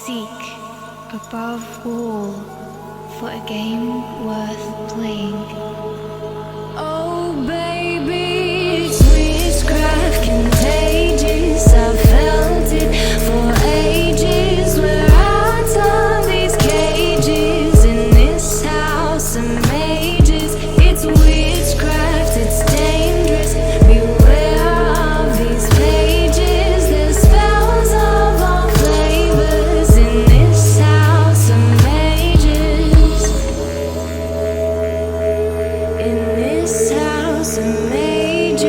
seek, above all, for a game worth playing. Oh baby, it's witchcraft contagious. I've felt it for ages. We're out of these cages in this house of mages. It's witchcraft, it's dangerous. Beware of these pages. There's spells of all flavors in this house of mages. In this house of mages.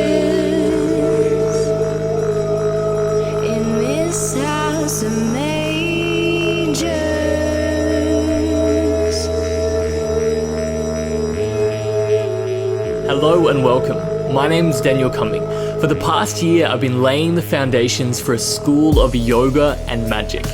In this house of mages. Hello and welcome. My name's Daniel Cuming. For the past year, I've been laying the foundations for a school of yoga and magic.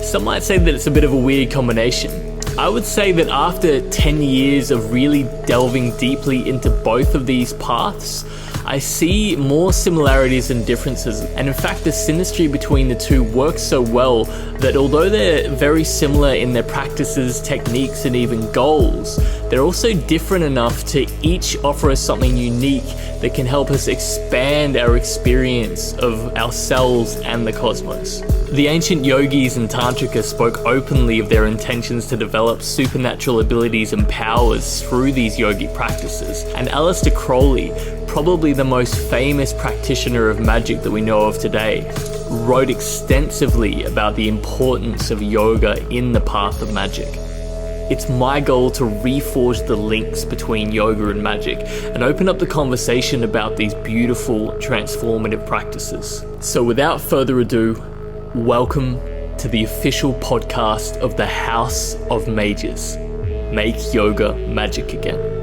Some might say that it's a bit of a weird combination. I would say that after 10 years of really delving deeply into both of these paths, I see more similarities than differences, and in fact the synastry between the two works so well that although they're very similar in their practices, techniques, and even goals, they're also different enough to each offer us something unique that can help us expand our experience of ourselves and the cosmos. The ancient yogis and tantrikas spoke openly of their intentions to develop supernatural abilities and powers through these yogic practices, and Aleister Crowley, probably the most famous practitioner of magic that we know of today, wrote extensively about the importance of yoga in the path of magic. It's my goal to reforge the links between yoga and magic and open up the conversation about these beautiful, transformative practices. So without further ado, welcome to the official podcast of the House of Mages, Make Yoga Magick Again.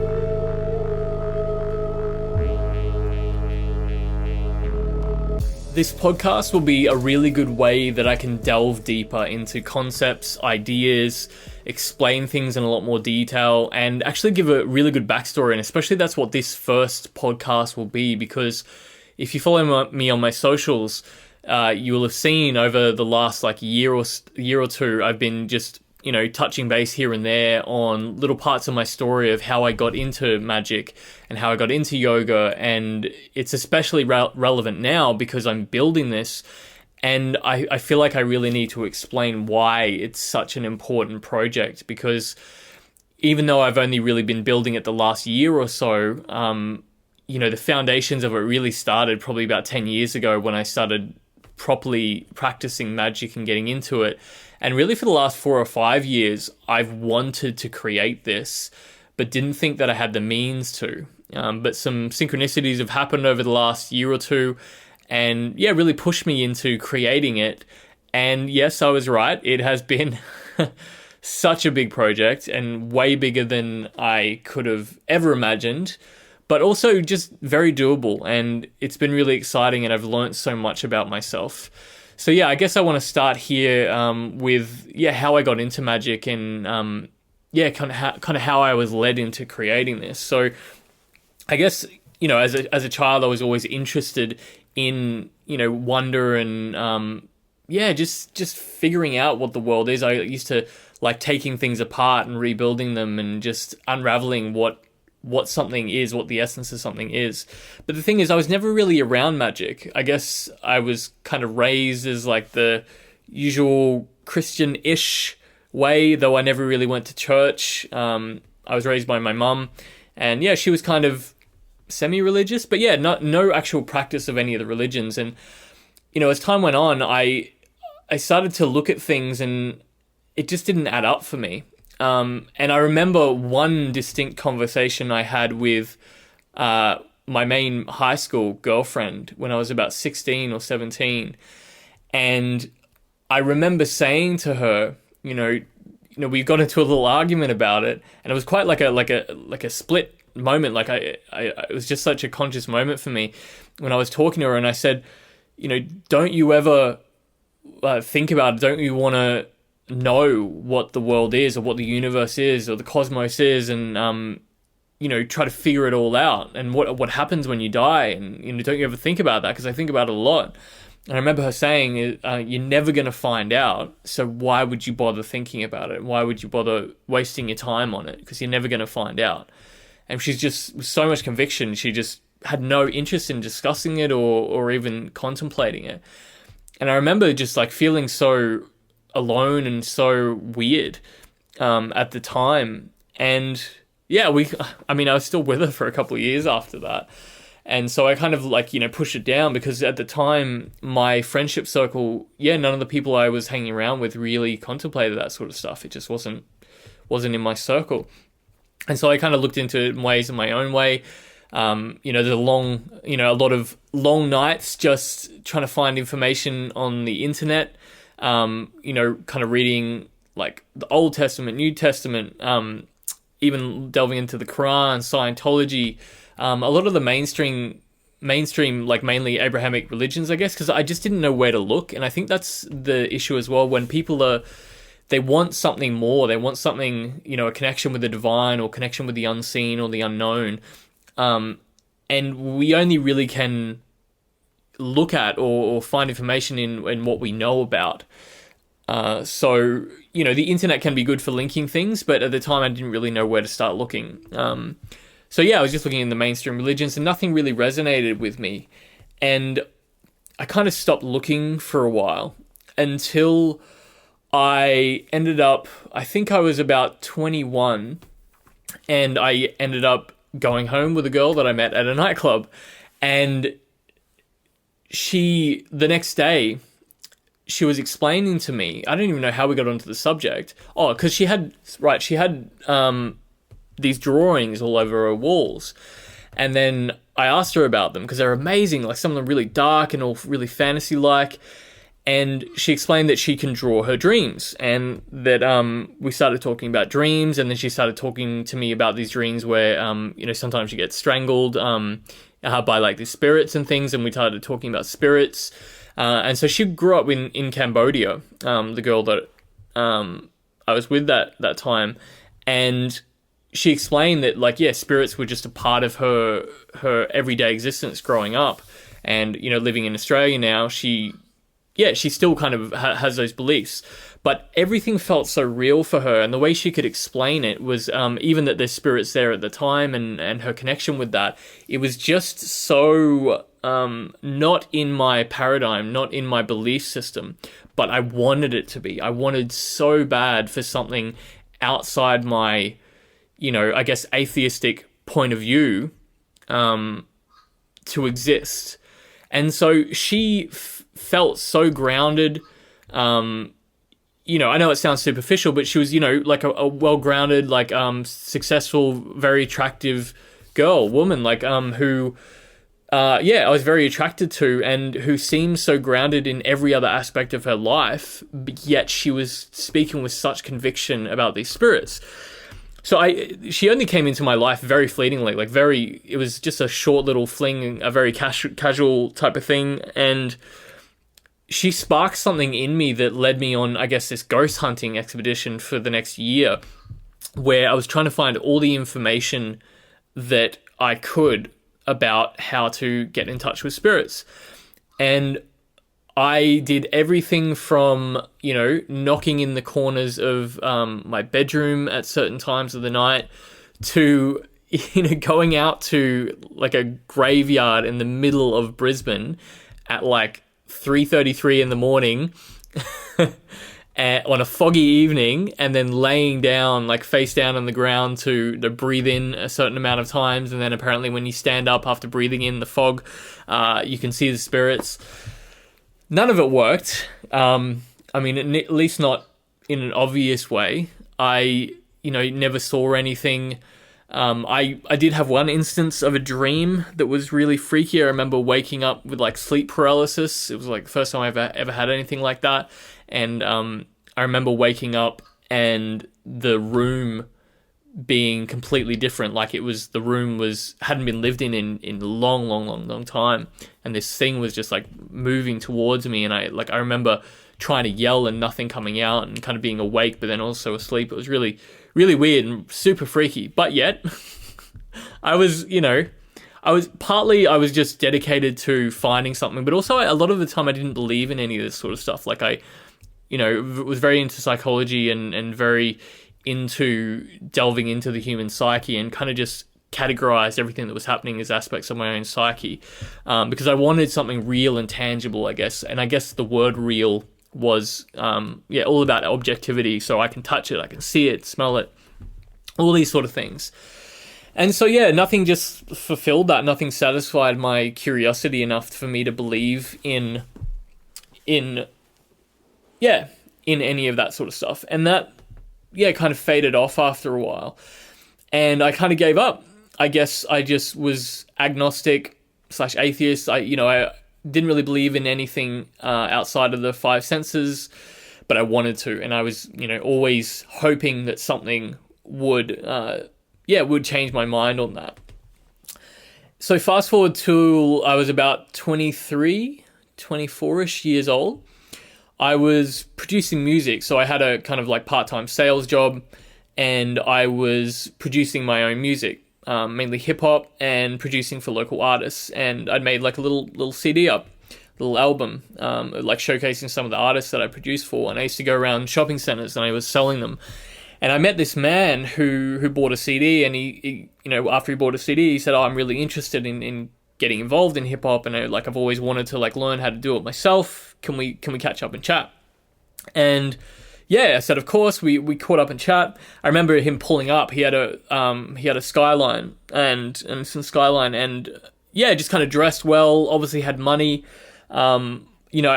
This podcast will be a really good way that I can delve deeper into concepts, ideas, explain things in a lot more detail, and actually give a really good backstory. And especially that's what this first podcast will be, because if you follow me on my socials, you will have seen over the last year or two, I've been just touching base here and there on little parts of my story of how I got into magic and how I got into yoga. And it's especially relevant now because I'm building this, and I feel like I really need to explain why it's such an important project, because even though I've only really been building it the last year or so, the foundations of it really started probably about 10 years ago when I started properly practicing magic and getting into it. And really for the last 4 or 5 years, I've wanted to create this, but didn't think that I had the means to. But some synchronicities have happened over the last year or two, and really pushed me into creating it. And yes, I was right. It has been such a big project and way bigger than I could have ever imagined, but also just very doable. And it's been really exciting, and I've learned so much about myself. So I guess I want to start here with how I got into magic and kind of how I was led into creating this. So I guess as a child I was always interested in wonder and just figuring out what the world is. I used to like taking things apart and rebuilding them and just unraveling what something is, what the essence of something is. But the thing is, I was never really around magic. I guess I was kind of raised as like the usual Christian-ish way, though I never really went to church. I was raised by my mum, and she was kind of semi-religious, but no actual practice of any of the religions. And as time went on, I started to look at things, and it just didn't add up for me. And I remember one distinct conversation I had with my main high school girlfriend when I was about 16 or 17. And I remember saying to her, we got into a little argument about it, and it was quite like a split moment. It was just such a conscious moment for me when I was talking to her, and I said, don't you ever think about it? Don't you want to know what the world is, or what the universe is, or the cosmos is, and try to figure it all out, and what happens when you die, and don't you ever think about that? Because I think about it a lot. And I remember her saying, you're never going to find out, so why would you bother thinking about it? Why would you bother wasting your time on it? Because you're never going to find out. And she's just, with so much conviction, she just had no interest in discussing it or even contemplating it. And I remember just like feeling so alone and so weird at the time. And yeah, I was still with her for a couple of years after that. And so I kind of like, pushed it down, because at the time, my friendship circle, none of the people I was hanging around with really contemplated that sort of stuff. It just wasn't in my circle. And so I kind of looked into it in ways in my own way. There's a lot of long nights just trying to find information on the internet, kind of reading like the Old Testament, New Testament, even delving into the Quran, Scientology, a lot of the mainstream, like mainly Abrahamic religions, I guess, because I just didn't know where to look. And I think that's the issue as well, when people they want something more. They want something, a connection with the divine or connection with the unseen or the unknown. And we only really can look at or find information in what we know about. So, the internet can be good for linking things, but at the time I didn't really know where to start looking. So yeah, I was just looking in the mainstream religions and nothing really resonated with me. And I kind of stopped looking for a while until I ended up, I think I was about 21, and I ended up going home with a girl that I met at a nightclub. And the next day, she was explaining to me, I don't even know how we got onto the subject. Oh, because she had these drawings all over her walls. And then I asked her about them because they're amazing, like some of them really dark and all really fantasy-like. And she explained that she can draw her dreams, and that we started talking about dreams, and then she started talking to me about these dreams where, sometimes you get strangled by like the spirits and things, and we started talking about spirits. And so she grew up in Cambodia, the girl that I was with that time, and she explained that, like, spirits were just a part of her everyday existence growing up. And, living in Australia now, she still kind of has those beliefs. But everything felt so real for her. And the way she could explain it was, even that there's spirits there at the time and her connection with that, it was just so not in my paradigm, not in my belief system. But I wanted it to be. I wanted so bad for something outside my, I guess, atheistic point of view to exist. And so she felt so grounded. I know it sounds superficial, but she was, like a well-grounded, like successful, very attractive woman, like who, I was very attracted to, and who seemed so grounded in every other aspect of her life, but yet she was speaking with such conviction about these spirits. So she only came into my life very fleetingly, it was just a short little fling, a very casual type of thing. And she sparked something in me that led me on, I guess, this ghost hunting expedition for the next year, where I was trying to find all the information that I could about how to get in touch with spirits. And I did everything from, knocking in the corners of my bedroom at certain times of the night to, going out to like a graveyard in the middle of Brisbane at like 3:33 in the morning on a foggy evening, and then laying down, like face down on the ground to breathe in a certain amount of times. And then apparently when you stand up after breathing in the fog, you can see the spirits. None of it worked. At least not in an obvious way. I, never saw anything. I did have one instance of a dream that was really freaky. I remember waking up with like sleep paralysis. It was like the first time I ever had anything like that. And I remember waking up and the room being completely different. Like the room hadn't been lived in a long time. And this thing was just like moving towards me. And I remember trying to yell and nothing coming out, and kind of being awake, but then also asleep. It was really, really weird and super freaky. But yet I was, I was just dedicated to finding something, but also a lot of the time I didn't believe in any of this sort of stuff. Like I, was very into psychology and very into delving into the human psyche, and kind of just categorized everything that was happening as aspects of my own psyche, because I wanted something real and tangible, I guess. And I guess the word real was, all about objectivity. So I can touch it, I can see it, smell it, all these sort of things. And so, nothing just fulfilled that. Nothing satisfied my curiosity enough for me to believe in any of that sort of stuff. And that, kind of faded off after a while. And I kind of gave up. I guess I just was agnostic / atheist. I didn't really believe in anything outside of the five senses, but I wanted to. And I was, always hoping that something would change my mind on that. So fast forward to I was about 23, 24-ish years old. I was producing music. So I had a kind of like part-time sales job, and I was producing my own music, mainly hip-hop, and producing for local artists. And I'd made like a little CD up, little album, like showcasing some of the artists that I produced for. And I used to go around shopping centers and I was selling them. And I met this man who bought a CD, and he after he bought a CD, he said, "Oh, I'm really interested in getting involved in hip hop, and I've always wanted to like learn how to do it myself. Can we catch up and chat?" And I said, of course. We caught up and chat. I remember him pulling up. He had a Skyline and some Skyline, and just kind of dressed well. Obviously had money. I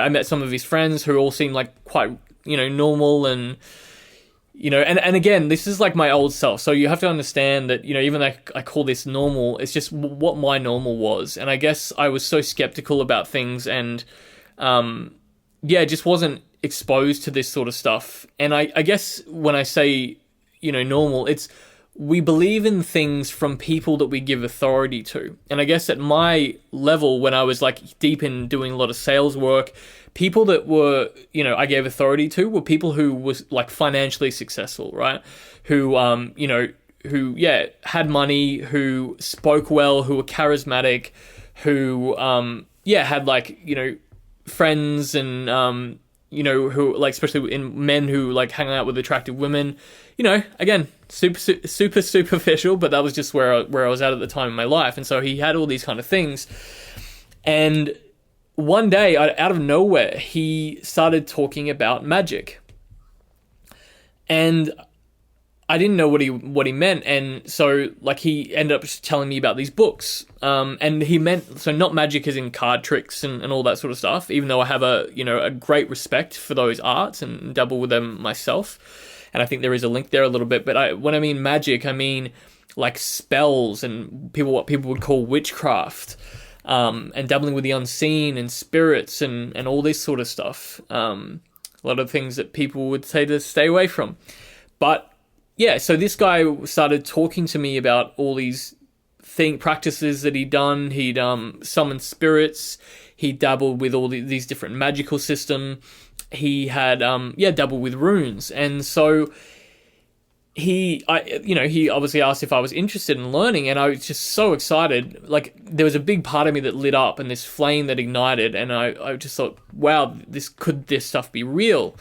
met some of his friends who all seemed like quite normal, and and again, this is like my old self. So you have to understand that, even though I call this normal, it's just what my normal was. And I guess I was so skeptical about things, and just wasn't exposed to this sort of stuff. And I guess when I say, normal, it's we believe in things from people that we give authority to. And I guess at my level, when I was like deep in doing a lot of sales work, people that were, I gave authority to were people who was like financially successful, right? Who, had money, who spoke well, who were charismatic, who, had like, friends and, who like, especially in men who like hang out with attractive women, again, super superficial, but that was just where I was at the time in my life. And so he had all these kind of things. And one day, out of nowhere, he started talking about magic. And I didn't know what he meant. And so like he ended up telling me about these books. And he meant, so not magic as in card tricks and all that sort of stuff, even though I have a great respect for those arts and dabble with them myself. And I think there is a link there a little bit. But when I mean magic, I mean like spells and what people would call witchcraft, and dabbling with the unseen and spirits and all this sort of stuff. A lot of things that people would say to stay away from. But so this guy started talking to me about all these practices that he'd done. He'd summoned spirits. He dabbled with all these different magical systems. He had dabbled with runes. And so he obviously asked if I was interested in learning, and I was just so excited. Like there was a big part of me that lit up and this flame that ignited, and I just thought, wow, this stuff be real?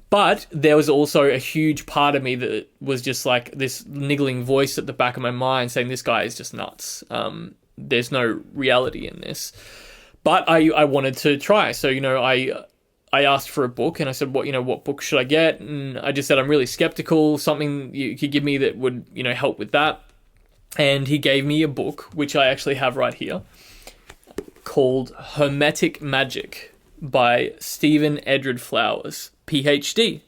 But there was also a huge part of me that was just like this niggling voice at the back of my mind saying, this guy is just nuts. There's no reality in this. But I wanted to try. So, I asked for a book, and I said, what book should I get? And I just said, I'm really skeptical, something you could give me that would, help with that. And he gave me a book, which I actually have right here, called Hermetic Magick by Stephen Edred Flowers, PhD.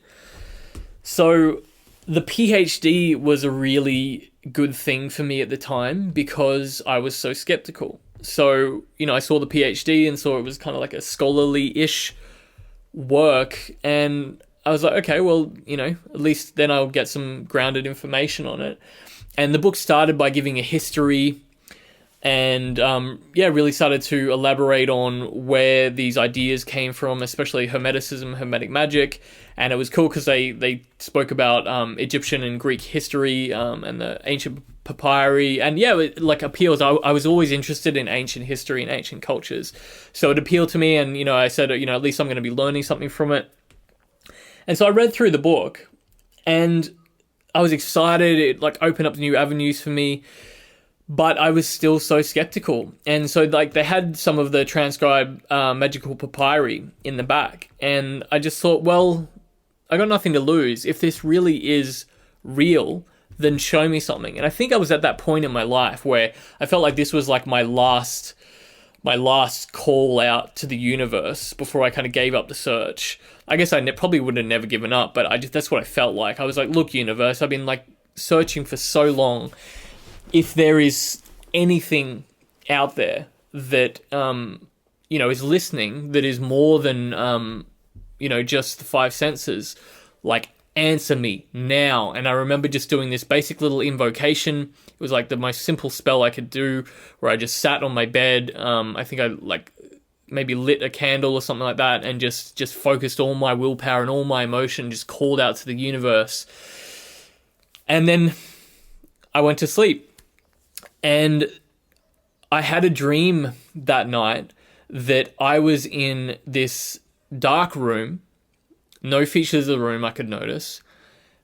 So the PhD was a really good thing for me at the time because I was so skeptical. So, I saw the PhD and saw it was kind of like a scholarly-ish work, and I was like, okay, well, at least then I'll get some grounded information on it. And the book started by giving a history and really started to elaborate on where these ideas came from, especially Hermeticism, Hermetic magic. And it was cool because they spoke about Egyptian and Greek history and the ancient papyri, and yeah, it like appeals. I was always interested in ancient history and ancient cultures, so it appealed to me, and I said, at least I'm going to be learning something from it. And so I read through the book, and I was excited. It like opened up new avenues for me, but I was still so skeptical. And so like they had some of the transcribed magical papyri in the back, and I just thought, well, I got nothing to lose. If this really is real, then show me something. And I think I was at that point in my life where I felt like this was like my last call out to the universe before I kind of gave up the search. I guess I probably would have never given up, but that's what I felt like. I was like, look, universe, I've been like searching for so long. If there is anything out there that, is listening, that is more than, just the five senses, like, answer me now. And I remember just doing this basic little invocation. It was like the most simple spell I could do, where I just sat on my bed. I think I like maybe lit a candle or something like that, and just focused all my willpower and all my emotion, just called out to the universe. And then I went to sleep, and I had a dream that night that I was in this dark room. No features of the room I could notice,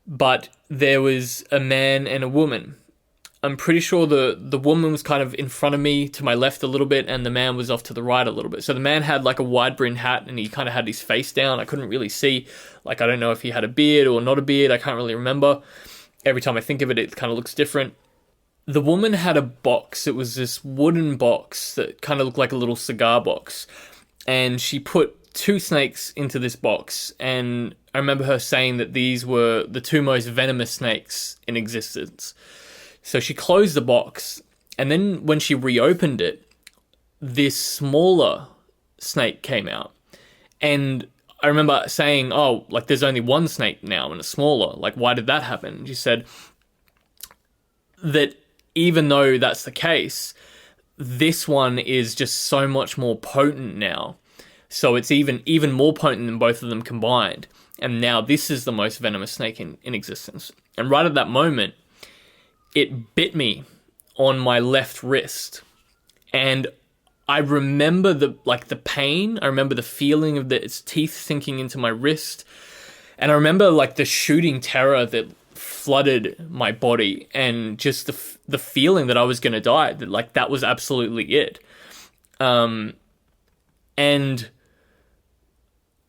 but there was a man and a woman. I'm pretty sure the woman was kind of in front of me to my left a little bit, and the man was off to the right a little bit. So the man had like a wide brimmed hat, and he kind of had his face down. I couldn't really see. Like, I don't know if he had a beard or not a beard. I can't really remember. Every time I think of it, it kind of looks different. The woman had a box. It was this wooden box that kind of looked like a little cigar box. And she put 2 snakes into this box, and I remember her saying that these were the 2 most venomous snakes in existence. So she closed the box, and then when she reopened it, this smaller snake came out. And I remember saying, oh, like, there's only 1 snake now and it's smaller. Like, why did that happen? And she said that even though that's the case, this one is just so much more potent now. So it's even more potent than both of them combined. And now this is the most venomous snake in existence. And right at that moment, it bit me on my left wrist. And I remember the pain. I remember the feeling of its teeth sinking into my wrist. And I remember like the shooting terror that flooded my body, and just the feeling that I was going to die. That was absolutely it. And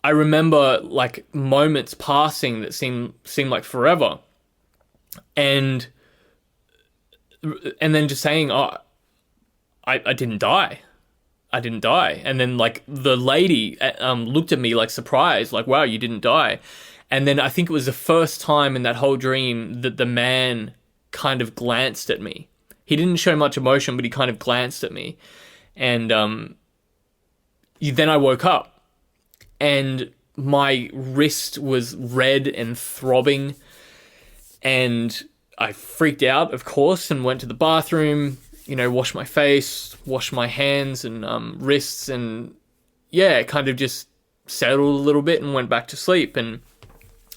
I remember like moments passing that seemed like forever, and then just saying, "Oh, I didn't die. I didn't die." And then like the lady looked at me like surprised, like, "Wow, you didn't die." And then I think it was the first time in that whole dream that the man kind of glanced at me. He didn't show much emotion, but he kind of glanced at me, and then I woke up. And my wrist was red and throbbing, and I freaked out, of course, and went to the bathroom, washed my face, washed my hands and wrists, and yeah, kind of just settled a little bit and went back to sleep. And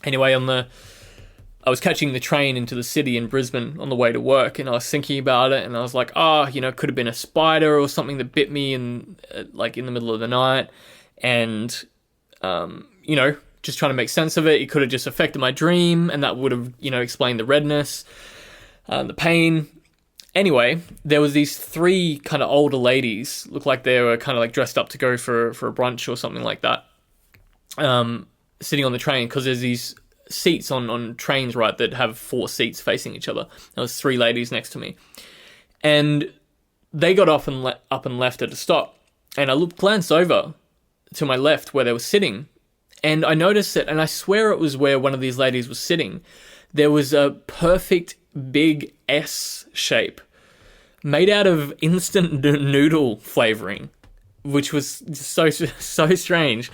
anyway, I was catching the train into the city in Brisbane on the way to work, and I was thinking about it, and I was like, could have been a spider or something that bit me in the middle of the night, and just trying to make sense of it. It could have just affected my dream, and that would have, explained the redness, the pain. Anyway, there was these 3 kind of older ladies, looked like they were kind of like dressed up to go for a brunch or something like that, sitting on the train, because there's these seats on trains, right, that have 4 seats facing each other. There was 3 ladies next to me, and they got up and left at a stop, and I glanced over to my left where they were sitting, and I noticed it, and I swear it was where one of these ladies was sitting. There was a perfect big S shape made out of instant noodle flavoring, which was so strange.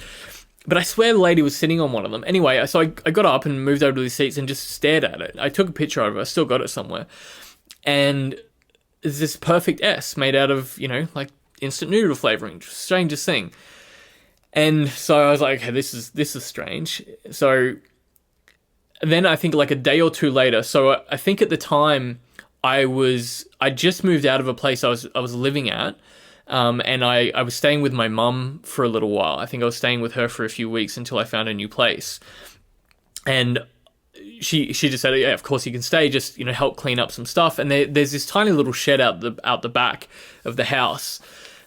But I swear the lady was sitting on one of them. Anyway, so I got up and moved over to these seats and just stared at it. I took a picture of it. I still got it somewhere. And it's this perfect S made out of, like instant noodle flavoring. Strangest thing. And so I was like, okay, this is strange. So then I think like a day or 2 later, so I think at the time I just moved out of a place I was living at, and I was staying with my mum for a little while. I think I was staying with her for a few weeks until I found a new place. And she just said, yeah, of course you can stay, just, help clean up some stuff. And there's this tiny little shed out the back of the house.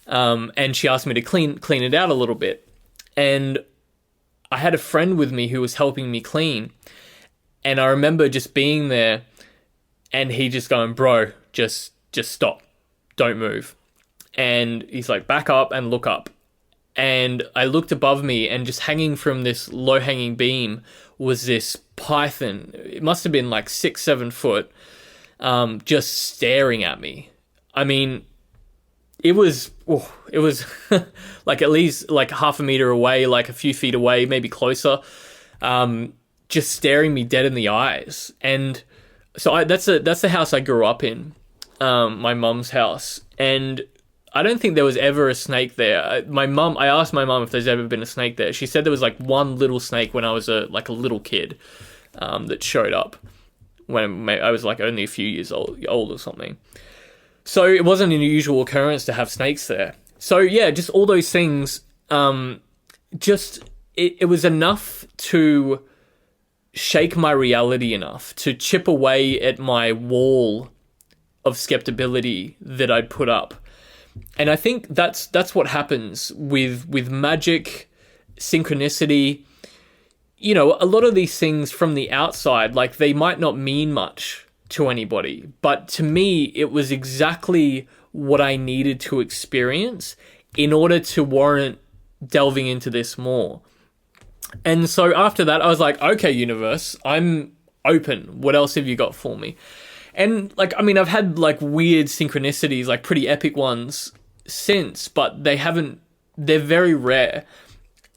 And she asked me to clean it out a little bit. And I had a friend with me who was helping me clean. And I remember just being there and he just going, bro, just stop. Don't move. And he's like, back up and look up. And I looked above me, and just hanging from this low-hanging beam was this python. It must have been like 6-7 foot, just staring at me. I mean, it was like at least like half a meter away, like a few feet away, maybe closer, just staring me dead in the eyes. And so that's the house I grew up in, my mum's house. And I don't think there was ever a snake there. I asked my mum if there's ever been a snake there. She said there was like one little snake when I was a little kid, that showed up when I was like only a few years old or something. So it wasn't an unusual occurrence to have snakes there. So yeah, just all those things, it was enough to shake my reality enough to chip away at my wall of skepticism that I'd put up. And I think that's what happens with magic, synchronicity. A lot of these things from the outside, like, they might not mean much to anybody, but to me, it was exactly what I needed to experience in order to warrant delving into this more. And so after that, I was like, okay, universe, I'm open. What else have you got for me? And I've had like weird synchronicities, like pretty epic ones since, but they're very rare.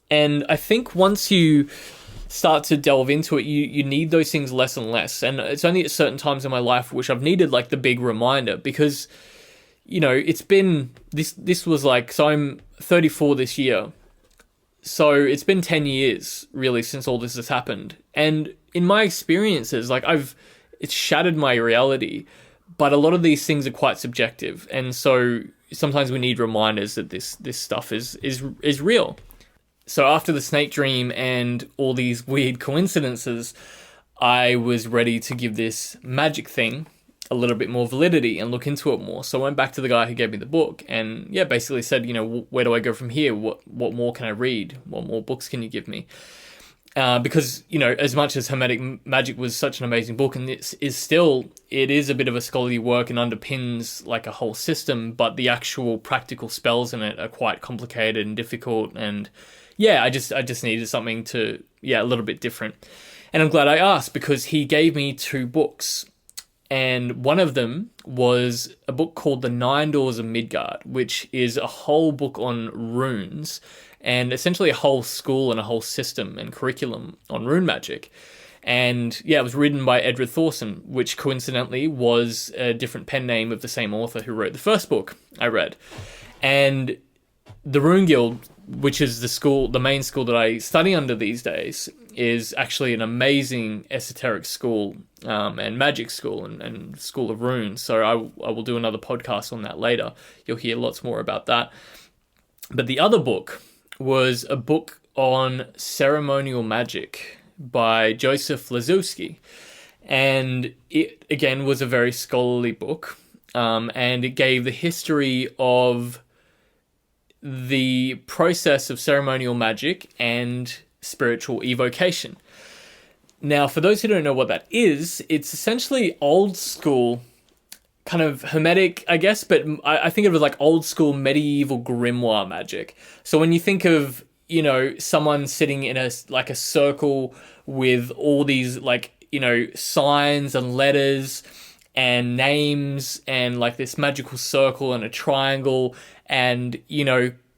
And I think once you start to delve into it, you need those things less and less. And it's only at certain times in my life which I've needed like the big reminder, because, it's been, this was like, so I'm 34 this year. So it's been 10 years really since all this has happened. And in my experiences, like it's shattered my reality, but a lot of these things are quite subjective. And so sometimes we need reminders that this stuff is real. So after the snake dream and all these weird coincidences, I was ready to give this magic thing a little bit more validity and look into it more. So I went back to the guy who gave me the book and basically said, where do I go from here? What more can I read? What more books can you give me? Because, as much as Hermetic Magic was such an amazing book, and it is a bit of a scholarly work and underpins like a whole system, but the actual practical spells in it are quite complicated and difficult. And I just needed something to, a little bit different. And I'm glad I asked, because he gave me 2 books. And one of them was a book called The 9 Doors of Midgard, which is a whole book on runes, and essentially a whole school and a whole system and curriculum on rune magic. And it was written by Edred Thorson, which coincidentally was a different pen name of the same author who wrote the first book I read. And the Rune Guild, which is the main school that I study under these days, is actually an amazing esoteric school, and magic school and school of runes. So I will do another podcast on that later. You'll hear lots more about that. But the other book was a book on ceremonial magic by Joseph Lazowski. And it, again, was a very scholarly book. And it gave the history of the process of ceremonial magic and spiritual evocation. Now, for those who don't know what that is, it's essentially old school, kind of hermetic, I guess, but I think of it like old school medieval grimoire magic. So when you think of, someone sitting in a circle with all these signs and letters and names and like this magical circle and a triangle and,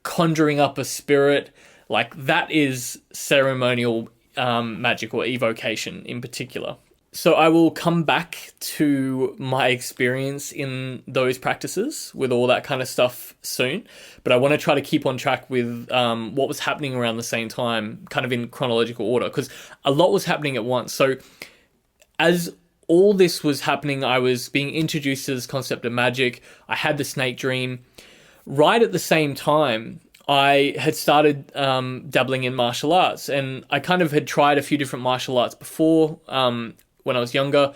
conjuring up a spirit, like that is ceremonial magic or evocation in particular. So I will come back to my experience in those practices with all that kind of stuff soon, but I want to try to keep on track with what was happening around the same time, kind of in chronological order, because a lot was happening at once. So as all this was happening. I was being introduced to this concept of magic. I had the snake dream. Right at the same time, I had started dabbling in martial arts, and I kind of had tried a few different martial arts before when I was younger,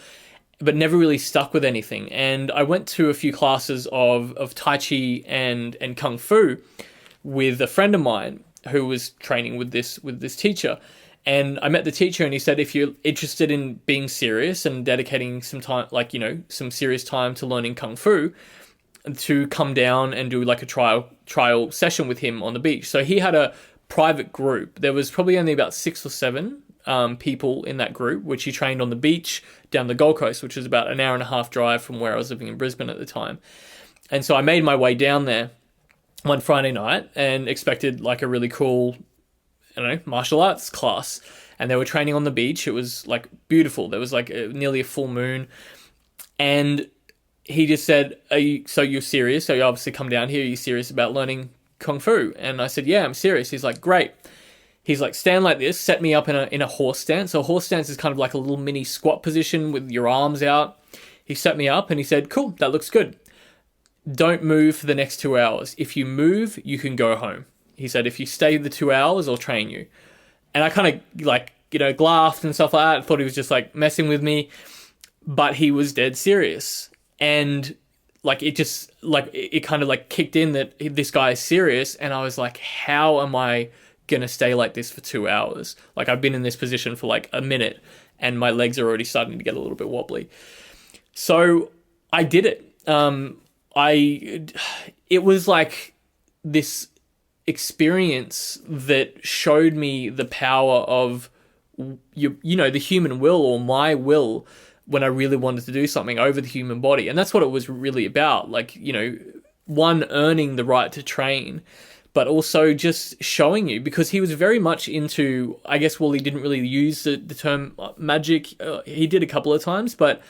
but never really stuck with anything. And I went to a few classes of Tai Chi and Kung Fu with a friend of mine who was training with this teacher. And I met the teacher, and he said, if you're interested in being serious and dedicating some time, like, you know, some serious time to learning Kung Fu, to come down and do like a trial session with him on the beach. So he had a private group. There was probably only about 6 or 7 people in that group, which he trained on the beach down the Gold Coast, which was about an hour and a half drive from where I was living in Brisbane at the time. And so I made my way down there one Friday night and expected like a really cool, I don't know, martial arts class. And they were training on the beach. It was like beautiful. There was like nearly a full moon. And he just said, so you're serious? So you obviously come down here. Are you serious about learning Kung Fu? And I said, yeah, I'm serious. He's like, great. He's like, stand like this, set me up in a horse stance. So a horse stance is kind of like a little mini squat position with your arms out. He set me up and he said, cool, that looks good. Don't move for the next 2 hours. If you move, you can go home. He said, if you stay the 2 hours, I'll train you. And I kind of like, you know, laughed and stuff like that. I thought he was just like messing with me, but he was dead serious. And like, it kind of like kicked in that this guy is serious. And I was like, how am I going to stay like this for 2 hours? Like, I've been in this position for like a minute and my legs are already starting to get a little bit wobbly. So I did it. It was like this experience that showed me the power of you know, the human will, or my will, when I really wanted to do something, over the human body. And that's what it was really about. Like, you know, one, earning the right to train, but also just showing you, because he was very much into, I guess, well, he didn't really use the term magic. He did a couple of times, but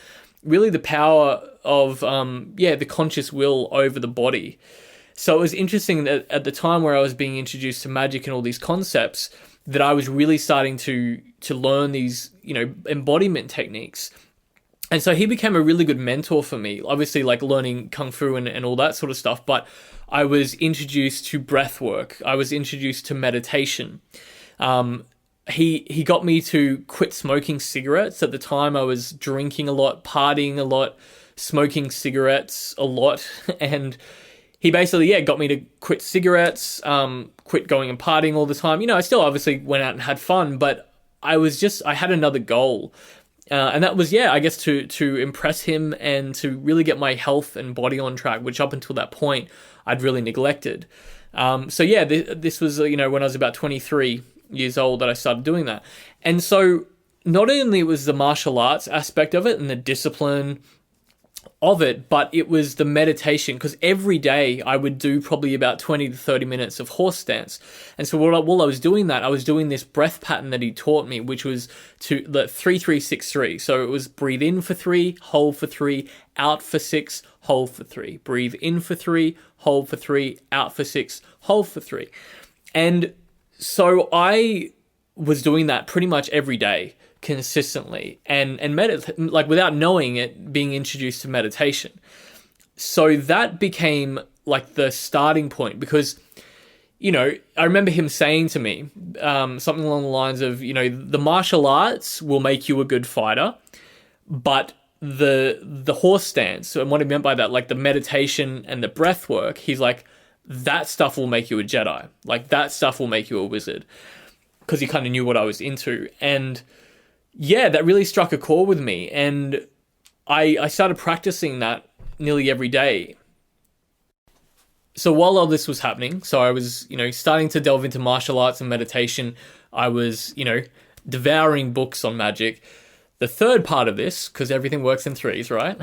really the power of, the conscious will over the body. So it was interesting that at the time where I was being introduced to magic and all these concepts, that I was really starting to learn these, you know, embodiment techniques. And so he became a really good mentor for me, obviously, like learning Kung Fu and all that sort of stuff. But I was introduced to breath work. I was introduced to meditation. He got me to quit smoking cigarettes. At the time, I was drinking a lot, partying a lot, smoking cigarettes a lot. And he basically, got me to quit cigarettes, quit going and partying all the time. You know, I still obviously went out and had fun, but I had another goal. And that was, I guess to impress him and to really get my health and body on track, which up until that point I'd really neglected. This was, you know, when I was about 23 years old that I started doing that. And so not only was the martial arts aspect of it and the discipline of it, but it was the meditation, because every day I would do probably about 20 to 30 minutes of horse stance. And so while I was doing that, I was doing this breath pattern that he taught me, which was the 3-3-6-3. So it was breathe in for 3, hold for 3, out for 6, hold for 3. Breathe in for 3, hold for 3, out for 6, hold for 3. And so I was doing that pretty much every day, consistently, and like without knowing it, being introduced to meditation. So that became like the starting point, because, you know, I remember him saying to me something along the lines of, you know, the martial arts will make you a good fighter, but the horse stance, and what he meant by that, like the meditation and the breath work, he's like, that stuff will make you a Jedi. Like, that stuff will make you a wizard, because he kind of knew what I was into. And that really struck a chord with me. And I started practicing that nearly every day. So while all this was happening, so I was, you know, starting to delve into martial arts and meditation. I was, you know, devouring books on magic. The third part of this, because everything works in threes, right?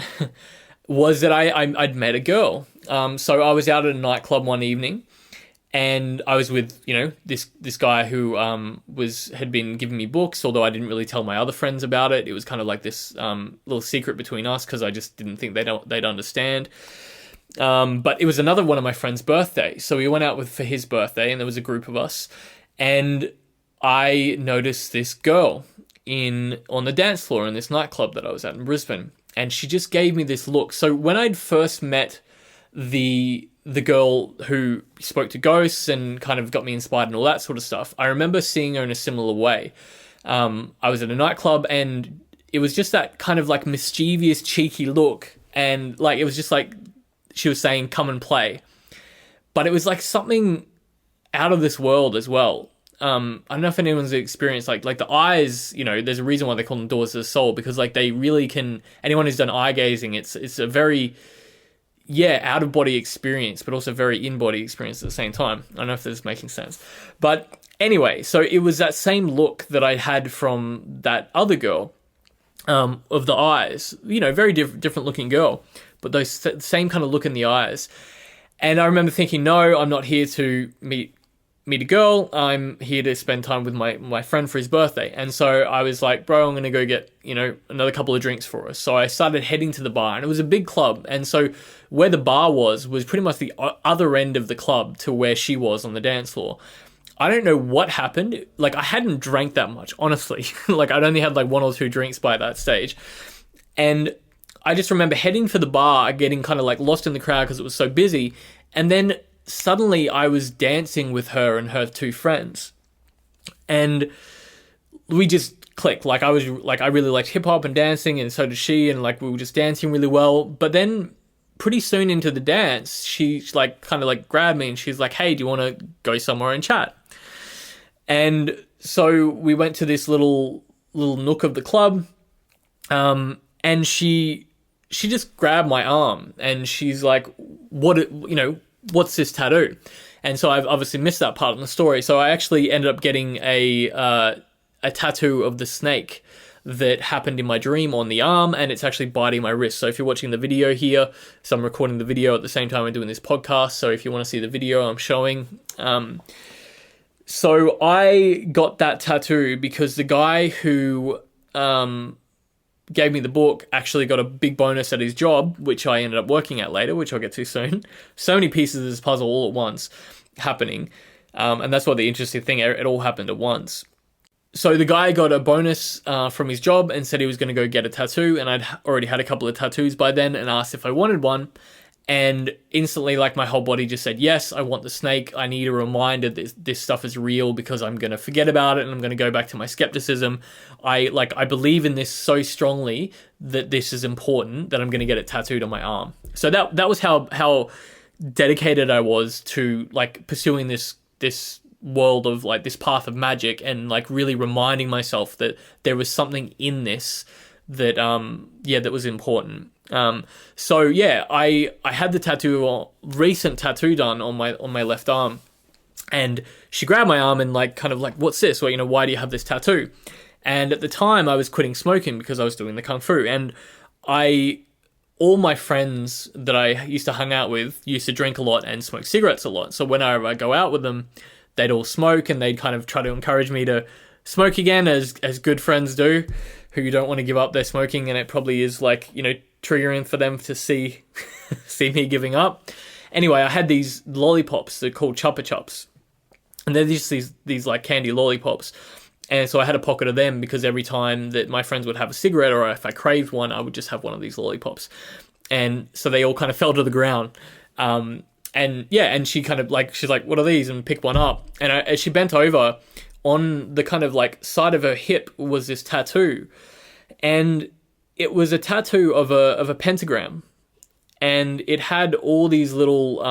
was that I'd met a girl. So I was out at a nightclub one evening, and I was with, you know, this guy who had been giving me books, although I didn't really tell my other friends about it. It was kind of like this little secret between us, because I just didn't think they'd understand. But it was another one of my friend's birthday, so we went out for his birthday, and there was a group of us, and I noticed this girl, on the dance floor in this nightclub that I was at in Brisbane. And she just gave me this look. So when I'd first met the girl who spoke to ghosts and kind of got me inspired and all that sort of stuff, I remember seeing her in a similar way. I was at a nightclub, and it was just that kind of like mischievous, cheeky look. And like, it was just like she was saying, come and play. But it was like something out of this world as well. I don't know if anyone's experienced like the eyes, you know, there's a reason why they call them doors to the soul, because like they really can, anyone who's done eye gazing, it's a very, out of body experience, but also very in body experience at the same time. I don't know if this is making sense. But anyway, so it was that same look that I had from that other girl, of the eyes, you know, very different looking girl, but those same kind of look in the eyes. And I remember thinking, no, I'm not here to meet a girl. I'm here to spend time with my friend for his birthday. And so I was like, bro, I'm going to go get, you know, another couple of drinks for us. So I started heading to the bar, and it was a big club. And so where the bar was pretty much the other end of the club to where she was on the dance floor. I don't know what happened. Like, I hadn't drank that much, honestly. Like, I'd only had like 1 or 2 drinks by that stage. And I just remember heading for the bar, getting kind of like lost in the crowd because it was so busy. And then suddenly I was dancing with her and her 2 friends. And we just clicked. Like, I really liked hip hop and dancing, and so did she. And like, we were just dancing really well. But then pretty soon into the dance, she like kind of like grabbed me, and she's like, hey, do you want to go somewhere and chat? And so we went to this little nook of the club, and she just grabbed my arm, and she's like, what's this tattoo? And so I've obviously missed that part of the story. So I actually ended up getting a tattoo of the snake that happened in my dream on the arm, and it's actually biting my wrist. So if you're watching the video here, so I'm recording the video at the same time I'm doing this podcast. So if you want to see the video I'm showing, so I got that tattoo because the guy who gave me the book actually got a big bonus at his job, which I ended up working at later, which I'll get to soon. So many pieces of this puzzle all at once happening. And that's what the interesting thing, it all happened at once. So the guy got a bonus from his job and said he was going to go get a tattoo, and I'd already had a couple of tattoos by then, and asked if I wanted one. And instantly, like, my whole body just said, yes, I want the snake. I need a reminder that this stuff is real, because I'm going to forget about it and I'm going to go back to my skepticism. I believe in this so strongly that this is important that I'm going to get it tattooed on my arm. So that was how dedicated I was to like pursuing this world of like this path of magic, and like really reminding myself that there was something in this that that was important. I had the recent tattoo done on my left arm, and she grabbed my arm and like kind of like, what's this? Well, why do you have this tattoo? And at the time I was quitting smoking because I was doing the Kung Fu, and all my friends that I used to hang out with used to drink a lot and smoke cigarettes a lot. So whenever I go out with them, they'd all smoke, and they'd kind of try to encourage me to smoke again, as good friends do, who don't want to give up their smoking. And it probably is like, triggering for them to see me giving up. Anyway, I had these lollipops. They're called Chupa Chups, and they're just these like candy lollipops. And so I had a pocket of them, because every time that my friends would have a cigarette, or if I craved one, I would just have one of these lollipops. And so they all kind of fell to the ground. And she kind of like, she's like, what are these? And picked one up. And as she bent over, on the kind of like side of her hip was this tattoo. And it was a tattoo of a pentagram. And it had all these little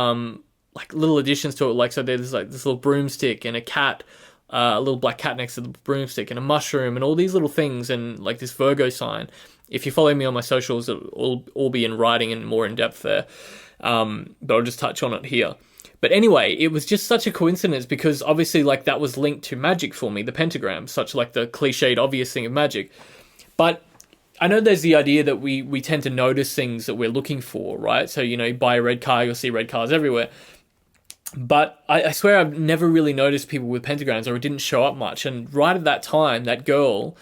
little additions to it. Like, so there's like this little broomstick and a cat, a little black cat next to the broomstick, and a mushroom, and all these little things, and like this Virgo sign. If you follow me on my socials, it'll all be in writing and more in depth there. But I'll just touch on it here. But anyway, it was just such a coincidence, because obviously like that was linked to magic for me, the pentagram, such like the cliched obvious thing of magic. But I know there's the idea that we tend to notice things that we're looking for, right? So, you buy a red car, you'll see red cars everywhere. But I swear I've never really noticed people with pentagrams, or it didn't show up much. And right at that time, that girl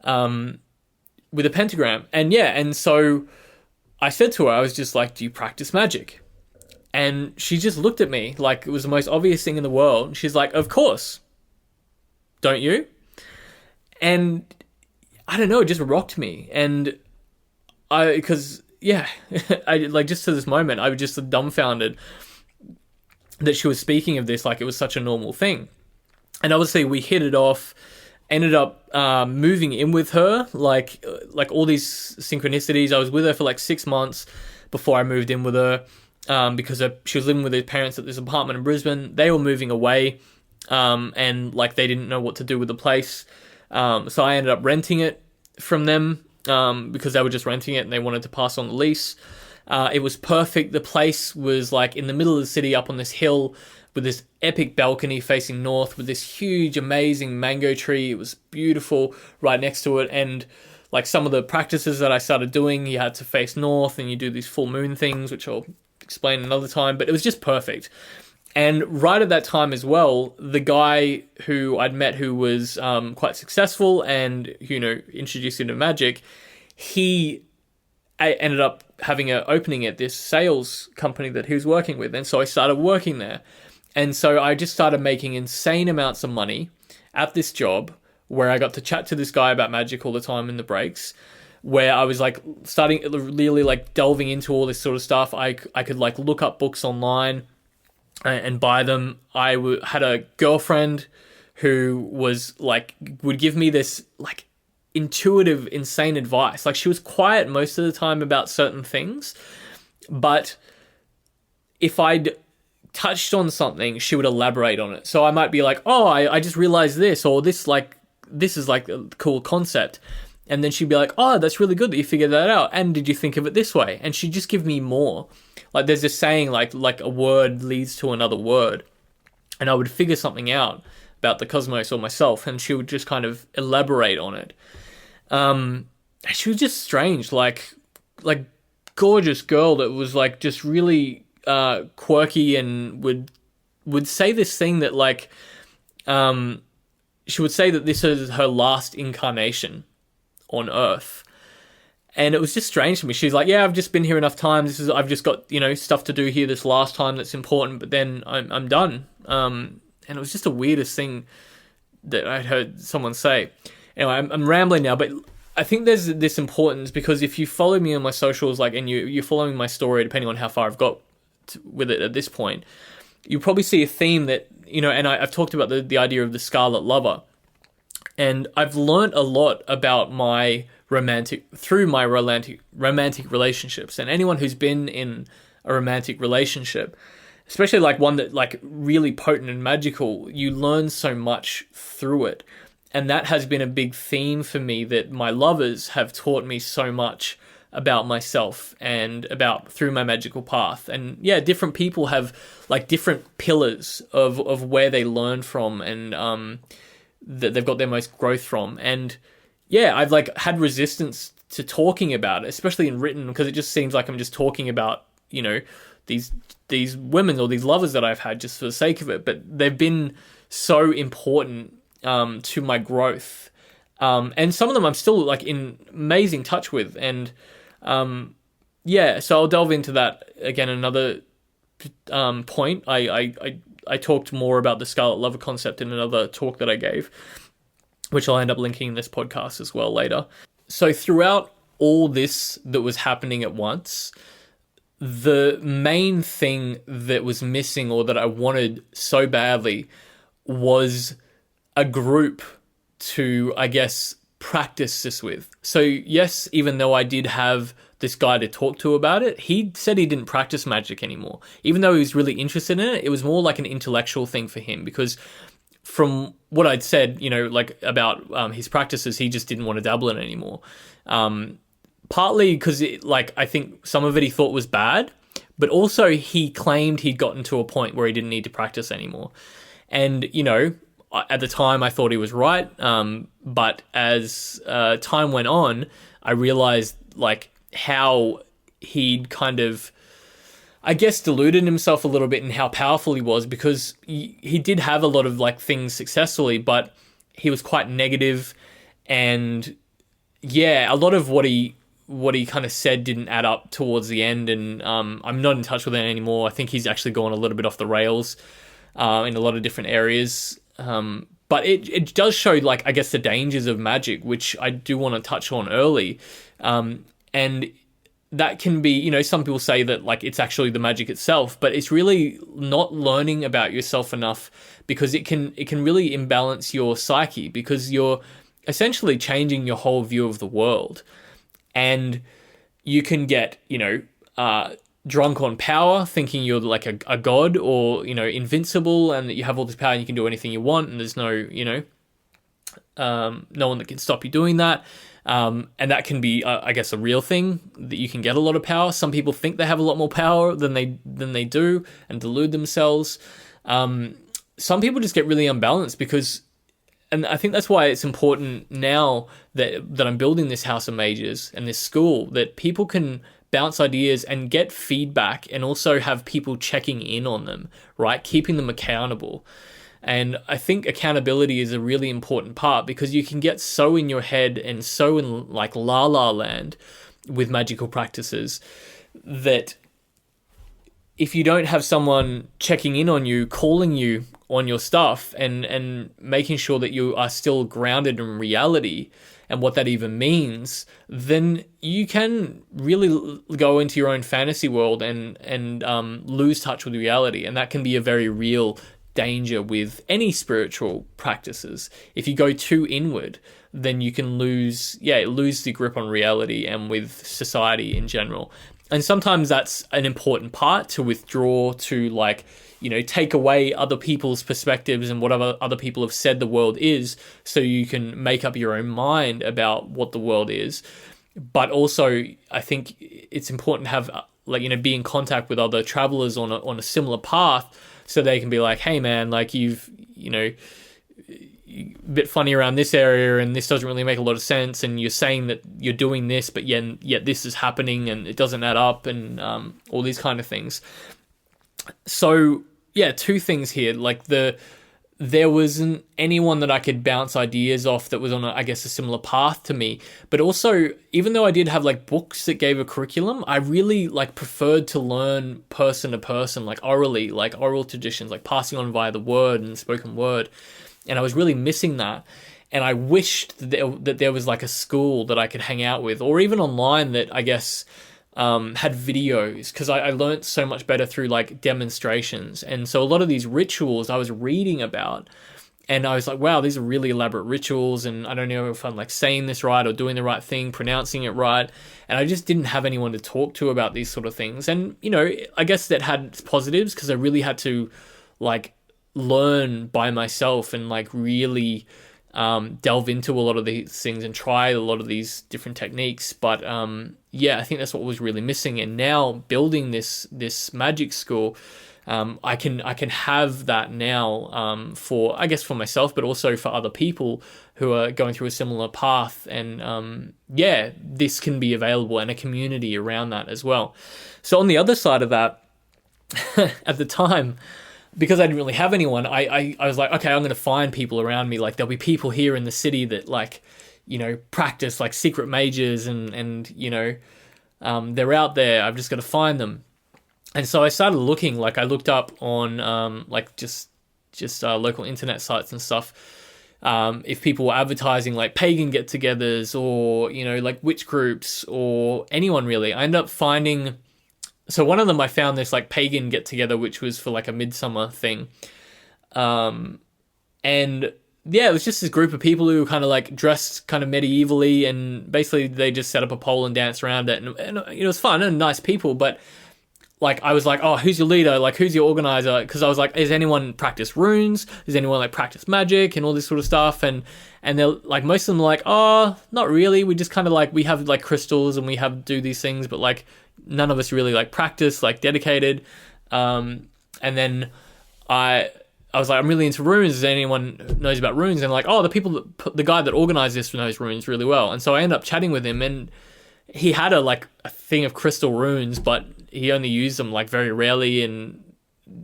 with a pentagram. And so I said to her, I was just like, do you practice magic? And she just looked at me like it was the most obvious thing in the world. She's like, of course. Don't you? And I don't know, it just rocked me. And because I like, just to this moment, I was just dumbfounded that she was speaking of this like it was such a normal thing. And obviously we hit it off, ended up moving in with her, like all these synchronicities. I was with her for like 6 months before I moved in with her, because she was living with her parents at this apartment in Brisbane. They were moving away, and like they didn't know what to do with the place. So I ended up renting it from them, because they were just renting it and they wanted to pass on the lease. It was perfect. The place was like in the middle of the city, up on this hill with this epic balcony facing north with this huge, amazing mango tree. It was beautiful right next to it. And like some of the practices that I started doing, you had to face north and you do these full moon things, which I'll explain another time, but it was just perfect. And right at that time as well, the guy who I'd met, who was quite successful and, you know, introduced me to magic, I ended up having an opening at this sales company that he was working with. And so I started working there. And so I just started making insane amounts of money at this job, where I got to chat to this guy about magic all the time in the breaks, where I was like starting really like delving into all this sort of stuff. I could like look up books online and buy them. I had a girlfriend who was like, would give me this like intuitive, insane advice. Like, she was quiet most of the time about certain things, but if I'd touched on something, she would elaborate on it. So I might be like, oh, I just realized this, or this is like a cool concept. And then she'd be like, oh, that's really good that you figured that out. And did you think of it this way? And she'd just give me more. Like, there's this saying, like a word leads to another word. And I would figure something out about the cosmos or myself, and she would just kind of elaborate on it. She was just strange, like gorgeous girl that was like just really quirky, and would say this thing that like she would say that this is her last incarnation on Earth. And it was just strange to me. She's like, yeah, I've just been here enough times. I've just got, you know, stuff to do here this last time that's important, but then I'm done. And it was just the weirdest thing that I'd heard someone say. Anyway, I'm rambling now, but I think there's this importance, because if you follow me on my socials, like, and you're following my story, depending on how far I've got with it at this point, you probably see a theme that, you know, and I've talked about the idea of the scarlet lover. And I've learned a lot about my romantic relationships. And anyone who's been in a romantic relationship, especially like one that like really potent and magical, you learn so much through it. And that has been a big theme for me, that my lovers have taught me so much about myself and about through my magical path. And yeah, different people have like different pillars of where they learn from, and that they've got their most growth from. And yeah, I've like had resistance to talking about it, especially in written, because it just seems like I'm just talking about, you know, these women or these lovers that I've had just for the sake of it. But they've been so important to my growth. And some of them I'm still like in amazing touch with. And yeah, so I'll delve into that again another point. I talked more about the Scarlet Lover concept in another talk that I gave, which I'll end up linking in this podcast as well later. So throughout all this that was happening at once, the main thing that was missing, or that I wanted so badly, was a group to, I guess, practice this with. So yes, even though I did have this guy to talk to about it, he said he didn't practice magic anymore. Even though he was really interested in it, it was more like an intellectual thing for him, because from what I'd said, you know, like about his practices, he just didn't want to dabble in it anymore. Partly because like I think some of it he thought was bad, but also he claimed he'd gotten to a point where he didn't need to practice anymore. And, you know, at the time I thought he was right, but as time went on, I realized like how he'd kind of, I guess, deluded himself a little bit in how powerful he was, because he did have a lot of like things successfully, but he was quite negative, and yeah, a lot of what he kind of said didn't add up towards the end. And I'm not in touch with him anymore. I think he's actually gone a little bit off the rails in a lot of different areas. But it does show, like, I guess, the dangers of magic, which I do want to touch on early. And that can be, you know, some people say that, like, it's actually the magic itself, but it's really not learning about yourself enough, because it can really imbalance your psyche, because you're essentially changing your whole view of the world. And you can get, you know, drunk on power, thinking you're like a god, or, you know, invincible, and that you have all this power and you can do anything you want, and there's no, you know, no one that can stop you doing that. And that can be, I guess, a real thing, that you can get a lot of power. Some people think they have a lot more power than they do, and delude themselves. Some people just get really unbalanced, because, and I think that's why it's important now that I'm building this House of Mages and this school, that people can bounce ideas and get feedback, and also have people checking in on them, right? Keeping them accountable. And I think accountability is a really important part, because you can get so in your head and so in, like, la land with magical practices, that if you don't have someone checking in on you, calling you on your stuff, and making sure that you are still grounded in reality and what that even means, then you can really go into your own fantasy world and lose touch with reality. And that can be a very real danger with any spiritual practices. If you go too inward, then you can lose the grip on reality and with society in general. And sometimes that's an important part, to withdraw, to, like, you know, take away other people's perspectives and whatever other people have said the world is, so you can make up your own mind about what the world is. But also, I think it's important to have, like, you know, be in contact with other travelers on a similar path, so they can be like, hey man, like, you've, you know, a bit funny around this area, and this doesn't really make a lot of sense, and you're saying that you're doing this, but yet this is happening, and it doesn't add up, and all these kind of things. So yeah, two things here. Like, there wasn't anyone that I could bounce ideas off that was on, I guess, a similar path to me. But also, even though I did have, like, books that gave a curriculum, I really, like, preferred to learn person to person, like orally, like oral traditions, like passing on via the word and spoken word. And I was really missing that. And I wished that there was, like, a school that I could hang out with, or even online that, I guess, had videos, because I learned so much better through, like, demonstrations. And so a lot of these rituals I was reading about, and I was like, wow, these are really elaborate rituals, and I don't know if I'm, like, saying this right or doing the right thing, pronouncing it right. And I just didn't have anyone to talk to about these sort of things. And, you know, I guess that had its positives, because I really had to, like, learn by myself and, like, really delve into a lot of these things and try a lot of these different techniques. But yeah, I think that's what was really missing. And now building this magic school, I can have that now, for, I guess, for myself, but also for other people who are going through a similar path. And yeah, this can be available, and a community around that as well. So on the other side of that, at the time, because I didn't really have anyone, I was like, okay, I'm going to find people around me. Like, there'll be people here in the city that, like, you know, practice, like, secret mages, and you know, they're out there. I've just got to find them. And so I started looking. Like, I looked up on like just local internet sites and stuff, if people were advertising, like, pagan get-togethers, or, you know, like, witch groups, or anyone really. I ended up finding. So one of them, I found this, like, pagan get-together, which was for, like, a midsummer thing. And yeah, it was just this group of people who were kind of, like, dressed kind of medievally, and basically they just set up a pole and danced around it. And it was fun and nice people, but, like, I was like, oh, who's your leader? Like, who's your organizer? Because I was like, does anyone practice runes? Does anyone, like, practice magic and all this sort of stuff? And they're like, most of them are like, oh, not really. We just kind of, like, we have, like, crystals and we do these things, but, like, none of us really, like, practice, like, dedicated. And then I was like, I'm really into runes. Does anyone knows about runes? And like, oh, the guy that organized this knows runes really well. And so I ended up chatting with him, and he had a thing of crystal runes, but he only used them, like, very rarely. And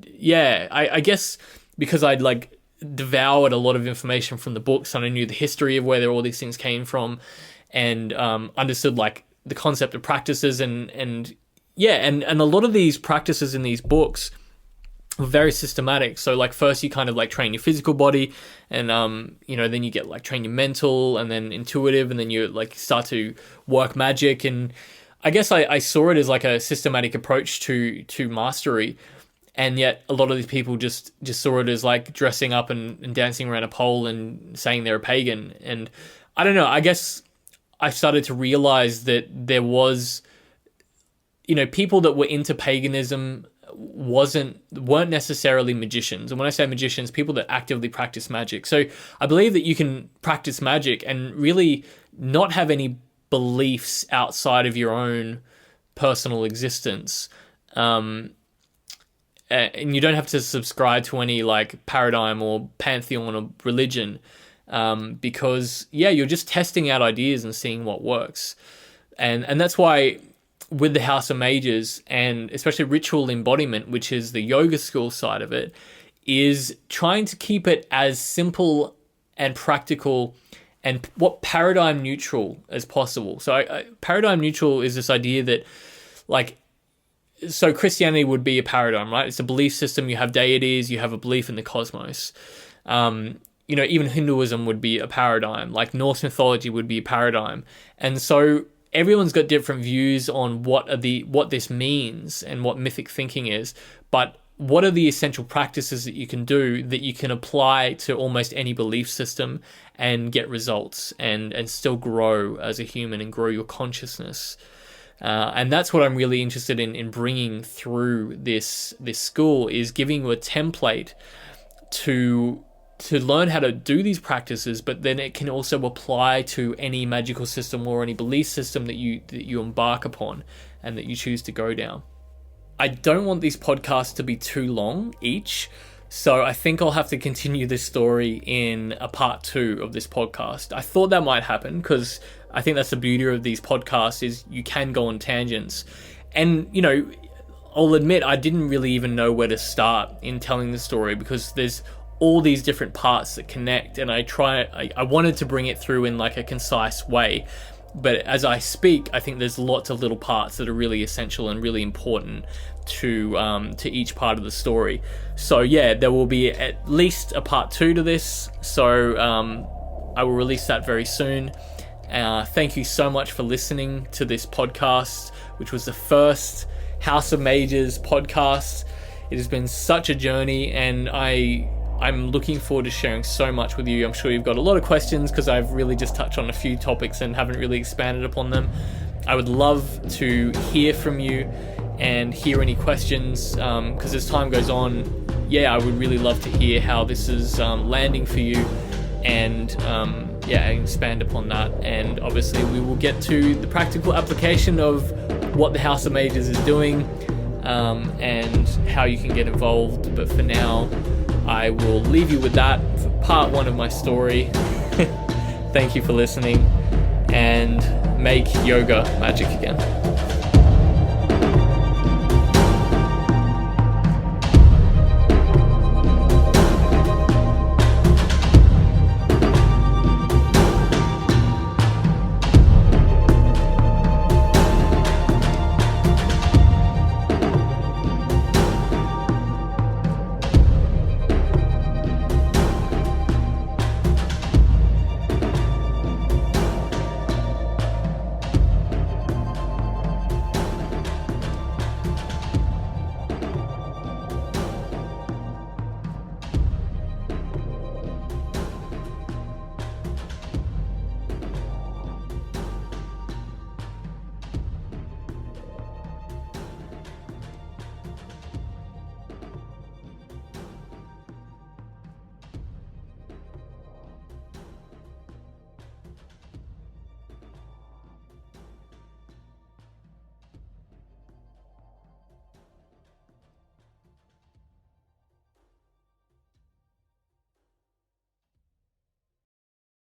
yeah, I guess because I'd, like, devoured a lot of information from the books, and I knew the history of where all these things came from, and understood, like, the concept of practices, and yeah, and a lot of these practices in these books very systematic. So like first you kind of like train your physical body, and then you get like train your mental, and then intuitive, and then you like start to work magic. And I guess I saw it as like a systematic approach to mastery. And yet a lot of these people just saw it as like dressing up and dancing around a pole and saying they're a pagan. And I don't know, I guess I started to realize that there was, people that were into paganism weren't necessarily magicians. And when I say magicians, people that actively practice magic. So I believe that you can practice magic and really not have any beliefs outside of your own personal existence. And you don't have to subscribe to any like paradigm or pantheon or religion, because you're just testing out ideas and seeing what works. And that's why with the House of Mages, and especially ritual embodiment, which is the yoga school side of it, is trying to keep it as simple and practical and what paradigm neutral as possible. So paradigm neutral is this idea that so Christianity would be a paradigm, right? It's a belief system. You have deities, you have a belief in the cosmos. Even Hinduism would be a paradigm, like Norse mythology would be a paradigm. And so everyone's got different views on what this means and what mythic thinking is, but what are the essential practices that you can do that you can apply to almost any belief system and get results and still grow as a human and grow your consciousness. And that's what I'm really interested in bringing through this school, is giving you a template to learn how to do these practices, but then it can also apply to any magical system or any belief system that you embark upon and that you choose to go down. I don't want these podcasts to be too long each, so I think I'll have to continue this story in a part 2 of this podcast. I thought that might happen because I think that's the beauty of these podcasts, is you can go on tangents. And, I'll admit I didn't really even know where to start in telling the story, because there's all these different parts that connect, and I wanted to bring it through in like a concise way. But as I speak, I think there's lots of little parts that are really essential and really important to each part of the story. So there will be at least a part 2 to this. So I will release that very soon. Thank you so much for listening to this podcast, which was the first House of Mages podcast. It has been such a journey, and I'm looking forward to sharing so much with you. I'm sure you've got a lot of questions because I've really just touched on a few topics and haven't really expanded upon them. I would love to hear from you and hear any questions, because as time goes on, I would really love to hear how this is landing for you, and expand upon that. And obviously we will get to the practical application of what the House of Mages is doing, and how you can get involved. But for now, I will leave you with that for part 1 of my story. Thank you for listening, and make yoga magic again.